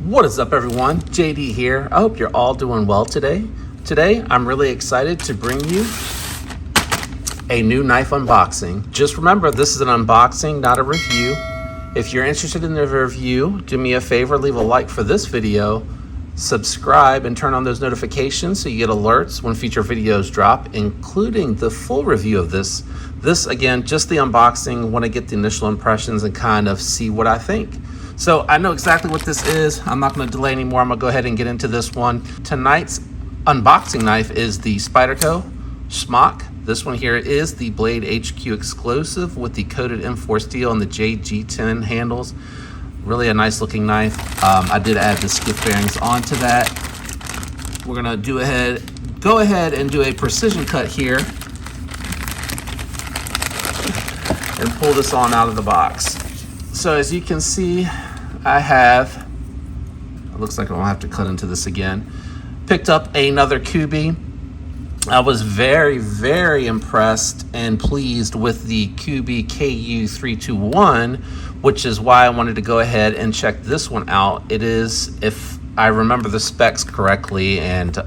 What is up, everyone? JD here. I hope you're all doing well today. Today, I'm really excited to bring you a new knife unboxing. Just remember, this is an unboxing, not a review. If you're interested in the review, do me a favor, leave a like for this video, subscribe, and turn on those notifications so you get alerts when future videos drop, including the full review of this. This, again, just the unboxing, want to get the initial impressions and kind of see what I think. So I know exactly what this is. I'm not going to delay anymore. I'm going to go ahead and get into this one. Tonight's unboxing knife is the Spyderco Schmock. This one here is the Blade HQ exclusive with the coated M4 steel and the JG10 handles. Really a nice looking knife. I did add the skiff bearings onto that. We're going to go ahead and do a precision cut here and pull this on out of the box. So as you can see, I have, it looks like I'll have to cut into this again, picked up another Kubey. I was very, very impressed and pleased with the Kubey KU322, which is why I wanted to go ahead and check this one out. It is, if I remember the specs correctly, and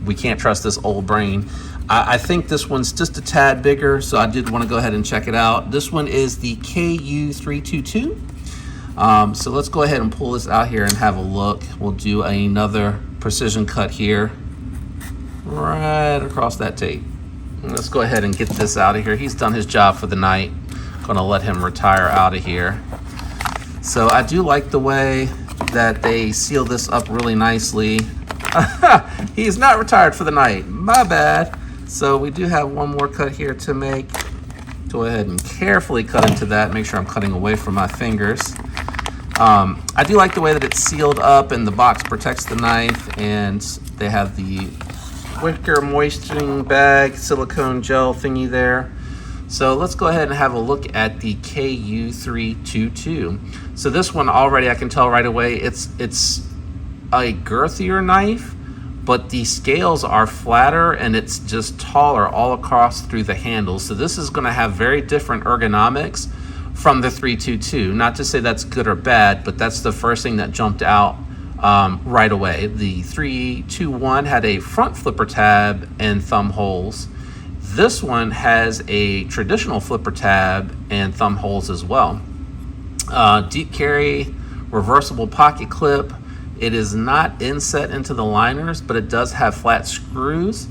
we can't trust this old brain, I think this one's just a tad bigger, so I did want to go ahead and check it out. This one is the KU322. So let's go ahead and pull this out here and have a look. We'll do another precision cut here, right across that tape. Let's go ahead and get this out of here. He's done his job for the night. Gonna let him retire out of here. So I do like the way that they seal this up really nicely. He's not retired for the night, my bad. So we do have one more cut here to make. Go ahead and carefully cut into that. Make sure I'm cutting away from my fingers. I do like the way that it's sealed up and the box protects the knife, and they have the wicker moisturizing bag, silicone gel thingy there. So let's go ahead and have a look at the KU322. So this one already, I can tell right away, it's a girthier knife, but the scales are flatter and it's just taller all across through the handles. So this is going to have very different ergonomics from the 322. Not to say that's good or bad, but that's the first thing that jumped out right away. The 321 had a front flipper tab and thumb holes. This one has a traditional flipper tab and thumb holes as well. Deep carry, reversible pocket clip. It is not inset into the liners, but it does have flat screws.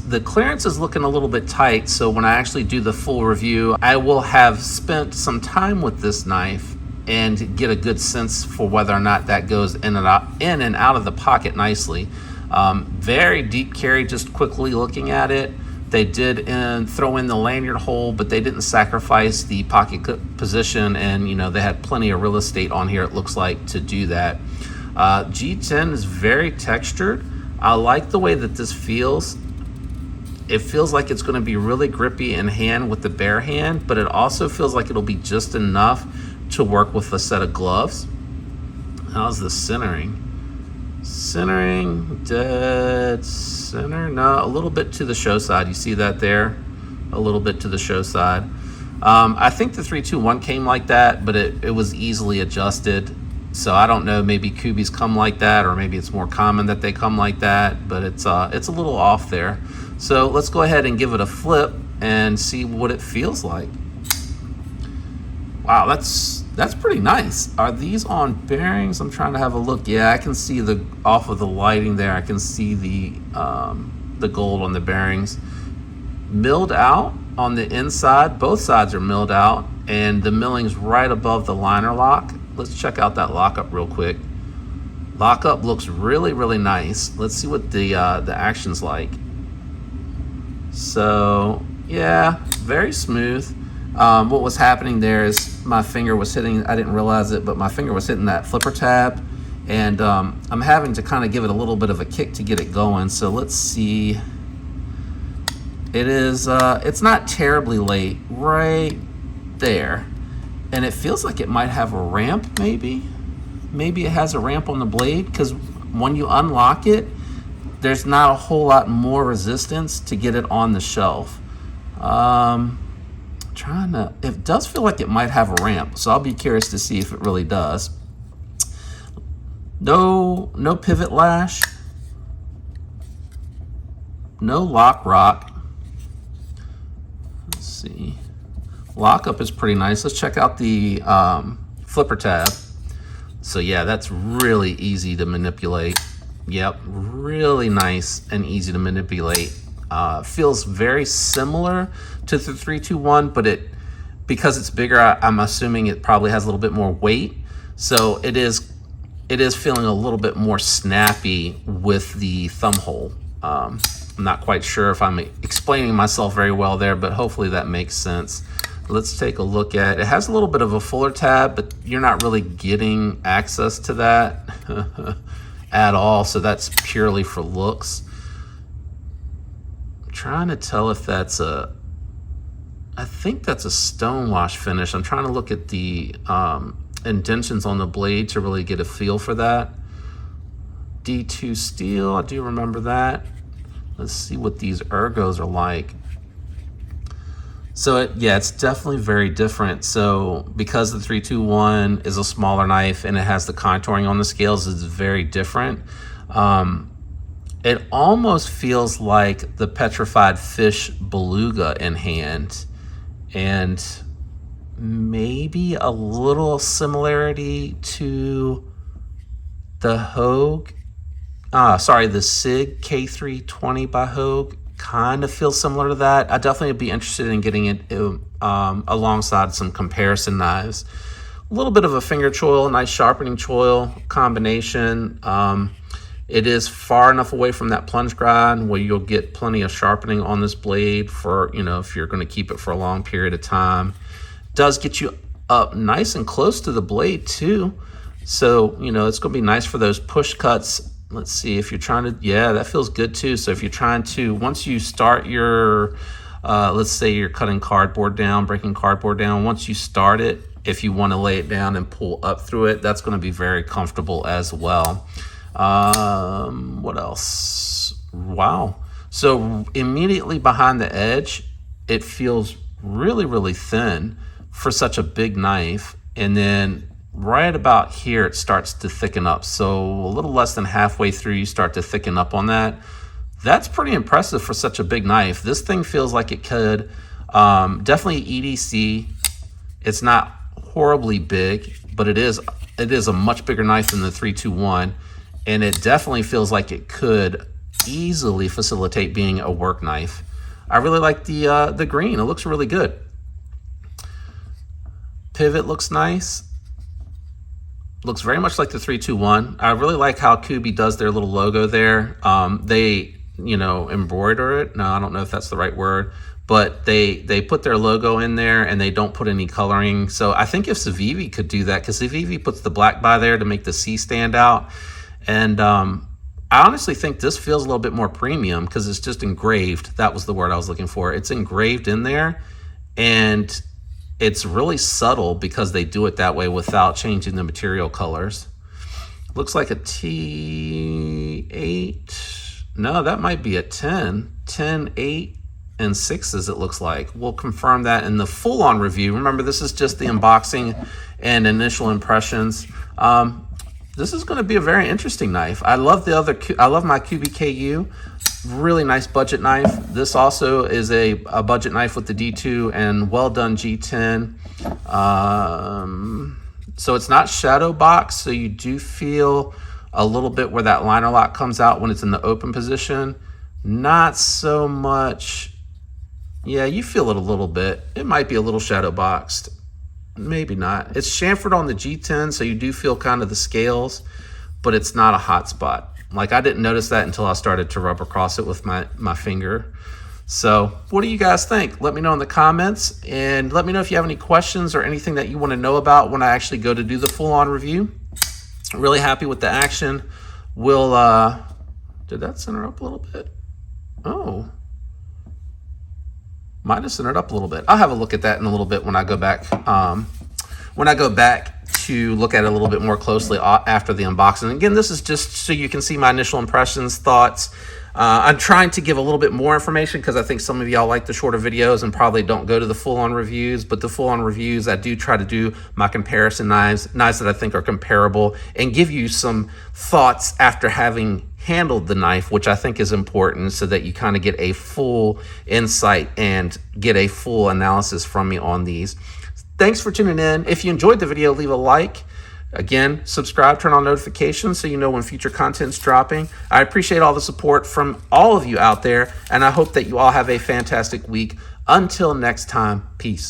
The clearance is looking a little bit tight, so when I actually do the full review, I will have spent some time with this knife and get a good sense for whether or not that goes in and out of the pocket nicely. Very deep carry, just quickly looking at it. They did throw in the lanyard hole, but they didn't sacrifice the pocket clip position, and they had plenty of real estate on here, it looks like, to do that. G10 is very textured. I like the way that this feels. It feels like it's going to be really grippy in hand with the bare hand, but it also feels like it'll be just enough to work with a set of gloves. How's the centering? Centering, dead center. No, a little bit to the show side. You see that there? A little bit to the show side. I think the 321 came like that, but it was easily adjusted. So I don't know, maybe Kubeys come like that, or maybe it's more common that they come like that, but it's a little off there. So let's go ahead and give it a flip and see what it feels like. Wow, that's pretty nice. Are these on bearings? I'm trying to have a look. Yeah, I can see off of the lighting there, I can see the gold on the bearings. Milled out on the inside, both sides are milled out, and the milling's right above the liner lock. Let's check out that lockup real quick. Lockup looks really, really nice. Let's see what the action's like. So yeah, very smooth. What was happening there is my finger was hitting, I didn't realize it, but my finger was hitting that flipper tab, and I'm having to kind of give it a little bit of a kick to get it going. So let's see. It is, it's not terribly late, right there. And it feels like it might have a ramp, maybe. Maybe it has a ramp on the blade, because when you unlock it, there's not a whole lot more resistance to get it on the shelf. It does feel like it might have a ramp, so I'll be curious to see if it really does. No pivot lash, no lock rock. Let's see. Lockup is pretty nice. Let's check out the flipper tab. So yeah, that's really easy to manipulate. Yep, really nice and easy to manipulate. Feels very similar to the 321, but because it's bigger, I'm assuming it probably has a little bit more weight. So it is feeling a little bit more snappy with the thumb hole. I'm not quite sure if I'm explaining myself very well there, but hopefully that makes sense. Let's take a look at it. It has a little bit of a fuller tab, but you're not really getting access to that at all. So that's purely for looks. I'm trying to tell if that's I think that's a stone wash finish. I'm trying to look at the indentions on the blade to really get a feel for that. D2 steel, I do remember that. Let's see what these ergos are like. So yeah, it's definitely very different. So because the 321 is a smaller knife and it has the contouring on the scales, it's very different. It almost feels like the petrified fish beluga in hand, and maybe a little similarity to the Hogue. The SIG K320 by Hogue. Kind of feels similar to that. I definitely would be interested in getting it alongside some comparison knives. A little bit of a finger choil, nice sharpening choil combination. It is far enough away from that plunge grind where you'll get plenty of sharpening on this blade for, if you're going to keep it for a long period of time. Does get you up nice and close to the blade too. So, it's going to be nice for those push cuts. Let's see if you're trying to, yeah, that feels good too. So if you're trying to, once you start your, let's say you're cutting cardboard down, breaking cardboard down, once you start it, if you want to lay it down and pull up through it, that's going to be very comfortable as well. What else? Wow. So immediately behind the edge, it feels really, really thin for such a big knife. And then right about here, it starts to thicken up. So a little less than halfway through, you start to thicken up on that. That's pretty impressive for such a big knife. This thing feels like it could, definitely EDC. It's not horribly big, but it is a much bigger knife than the 321. And it definitely feels like it could easily facilitate being a work knife. I really like the green. It looks really good. Pivot looks nice. Looks very much like the 321. I really like how Kubey does their little logo there. They, embroider it. No, I don't know if that's the right word, but they put their logo in there and they don't put any coloring. So I think if Civivi could do that, because Civivi puts the black by there to make the C stand out. And I honestly think this feels a little bit more premium because it's just engraved. That was the word I was looking for. It's engraved in there, and it's really subtle because they do it that way without changing the material colors. Looks like a T8. No, that might be a 10. 10, 8, and 6s it looks like. We'll confirm that in the full-on review. Remember, this is just the unboxing and initial impressions. This is going to be a very interesting knife. I love my Kubey KU. Really nice budget knife. This also is a budget knife with the D2 and well done G10. So it's not shadow box, so you do feel a little bit where that liner lock comes out when it's in the open position. Not so much. Yeah, you feel it a little bit. It might be a little shadow boxed. Maybe not. It's chamfered on the G10, so you do feel kind of the scales, but it's not a hot spot. Like, I didn't notice that until I started to rub across it with my finger. So what do you guys think? Let me know in the comments, and let me know if you have any questions or anything that you want to know about when I actually go to do the full-on review. Really happy with the action. We'll, did that center up a little bit? Oh. Might have centered up a little bit. I'll have a look at that in a little bit when I go back when I go back to look at it a little bit more closely after the unboxing. Again, this is just so you can see my initial impressions, thoughts. I'm trying to give a little bit more information because I think some of y'all like the shorter videos and probably don't go to the full-on reviews, but the full-on reviews, I do try to do my comparison knives that I think are comparable, and give you some thoughts after having handled the knife, which I think is important, so that you kind of get a full insight and get a full analysis from me on these. Thanks for tuning in. If you enjoyed the video, leave a like. Again, subscribe, turn on notifications so you know when future content's dropping. I appreciate all the support from all of you out there, and I hope that you all have a fantastic week. Until next time, peace.